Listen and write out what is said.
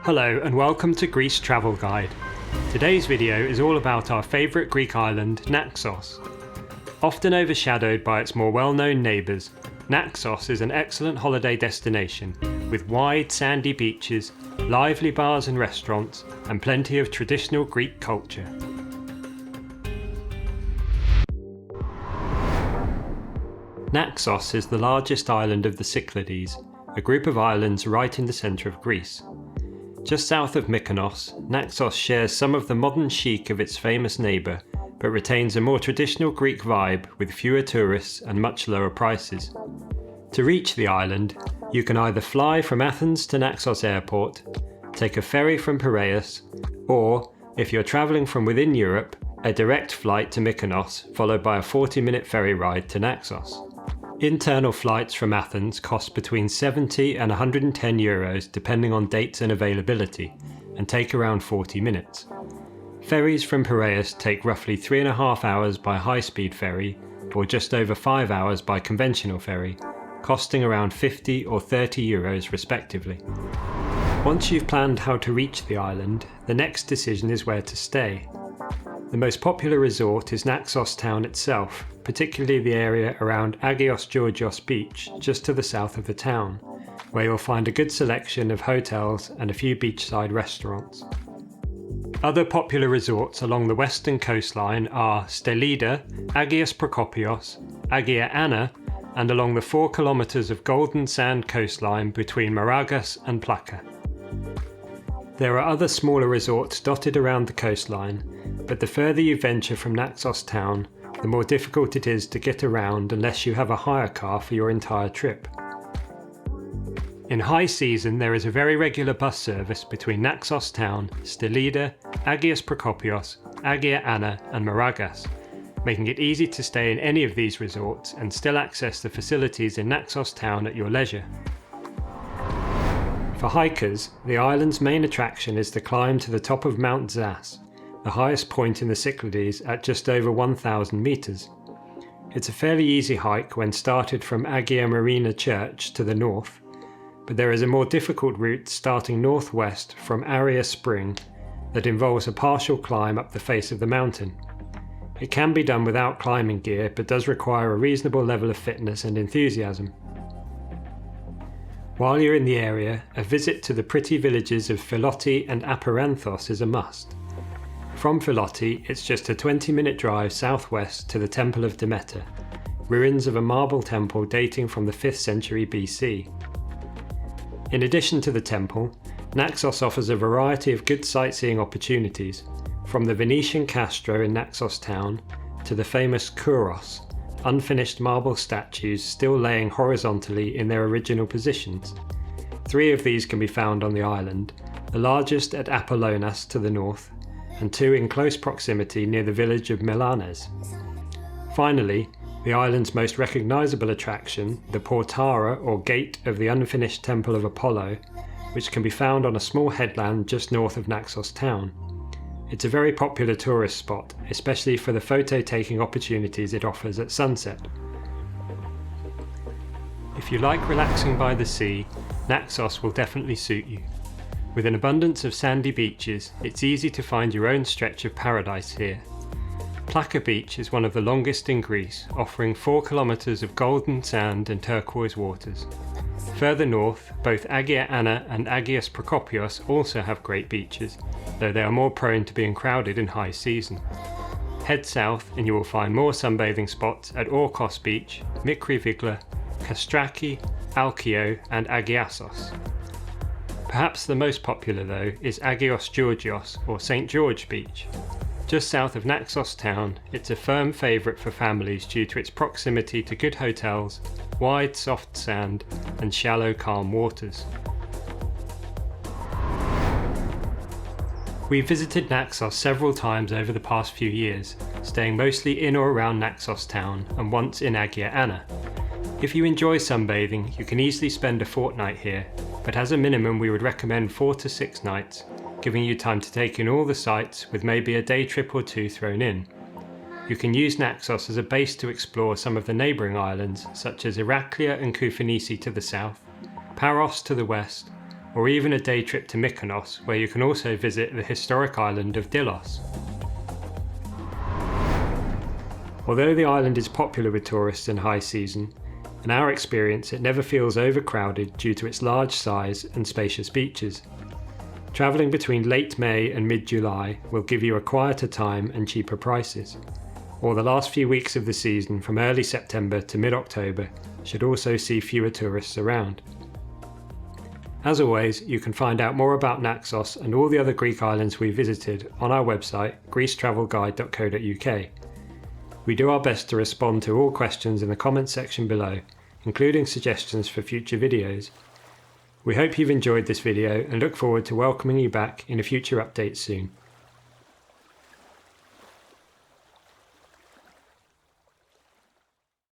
Hello and welcome to Greece Travel Guide. Today's video is all about our favourite Greek island, Naxos. Often overshadowed by its more well-known neighbours, Naxos is an excellent holiday destination with wide sandy beaches, lively bars and restaurants, and plenty of traditional Greek culture. Naxos is the largest island of the Cyclades, a group of islands right in the centre of Greece. Just south of Mykonos, Naxos shares some of the modern chic of its famous neighbour, but retains a more traditional Greek vibe with fewer tourists and much lower prices. To reach the island, you can either fly from Athens to Naxos Airport, take a ferry from Piraeus, or, if you're travelling from within Europe, a direct flight to Mykonos followed by a 40-minute ferry ride to Naxos. Internal flights from Athens cost between 70 and 110 euros depending on dates and availability, and take around 40 minutes. Ferries from Piraeus take roughly 3.5 hours by high-speed ferry, or just over 5 hours by conventional ferry, costing around 50 or 30 euros respectively. Once you've planned how to reach the island, the next decision is where to stay. The most popular resort is Naxos town itself, particularly the area around Agios Georgios beach just to the south of the town, where you'll find a good selection of hotels and a few beachside restaurants. Other popular resorts along the western coastline are Stelida, Agios Prokopios, Agia Anna, and along the 4 kilometres of golden sand coastline between Maragas and Plaka. There are other smaller resorts dotted around the coastline, but the further you venture from Naxos town, the more difficult it is to get around unless you have a hire car for your entire trip. In high season, there is a very regular bus service between Naxos town, Stelida, Agios Prokopios, Agia Anna and Maragas, making it easy to stay in any of these resorts and still access the facilities in Naxos town at your leisure. For hikers, the island's main attraction is the climb to the top of Mount Zas, the highest point in the Cyclades at just over 1,000 metres. It's a fairly easy hike when started from Agia Marina Church to the north, but there is a more difficult route starting northwest from Aria Spring that involves a partial climb up the face of the mountain. It can be done without climbing gear, but does require a reasonable level of fitness and enthusiasm. While you're in the area, a visit to the pretty villages of Philoti and Aperanthos is a must. From Philoti, it's just a 20-minute drive southwest to the Temple of Demeter, ruins of a marble temple dating from the 5th century BC. In addition to the temple, Naxos offers a variety of good sightseeing opportunities, from the Venetian Castro in Naxos town to the famous Kouros, unfinished marble statues still laying horizontally in their original positions. 3 of these can be found on the island, the largest at Apollonas to the north, and 2 in close proximity near the village of Melanes. Finally, the island's most recognisable attraction, the Portara or Gate of the Unfinished Temple of Apollo, which can be found on a small headland just north of Naxos town. It's a very popular tourist spot, especially for the photo-taking opportunities it offers at sunset. If you like relaxing by the sea, Naxos will definitely suit you. With an abundance of sandy beaches, it's easy to find your own stretch of paradise here. Plaka Beach is one of the longest in Greece, offering 4 kilometres of golden sand and turquoise waters. Further north, both Agia Anna and Agios Prokopios also have great beaches, though they are more prone to being crowded in high season. Head south and you will find more sunbathing spots at Orkos Beach, Mikri Vigla, Kastraki, Alkio and Agiasos. Perhaps the most popular though is Agios Georgios or St George Beach. Just south of Naxos town, it's a firm favourite for families due to its proximity to good hotels, wide soft sand and shallow calm waters. We've visited Naxos several times over the past few years, staying mostly in or around Naxos town and once in Agia Anna. If you enjoy sunbathing, you can easily spend a fortnight here, but as a minimum we would recommend 4 to 6 nights, giving you time to take in all the sights with maybe a day trip or 2 thrown in. You can use Naxos as a base to explore some of the neighbouring islands such as Iraklia and Koufanisi to the south, Paros to the west, or even a day trip to Mykonos, where you can also visit the historic island of Delos. Although the island is popular with tourists in high season, in our experience it never feels overcrowded due to its large size and spacious beaches. Travelling between late May and mid-July will give you a quieter time and cheaper prices, or the last few weeks of the season from early September to mid-October should also see fewer tourists around. As always, you can find out more about Naxos and all the other Greek islands we visited on our website greecetravelguide.co.uk. We do our best to respond to all questions in the comments section below, including suggestions for future videos. We hope you've enjoyed this video and look forward to welcoming you back in a future update soon.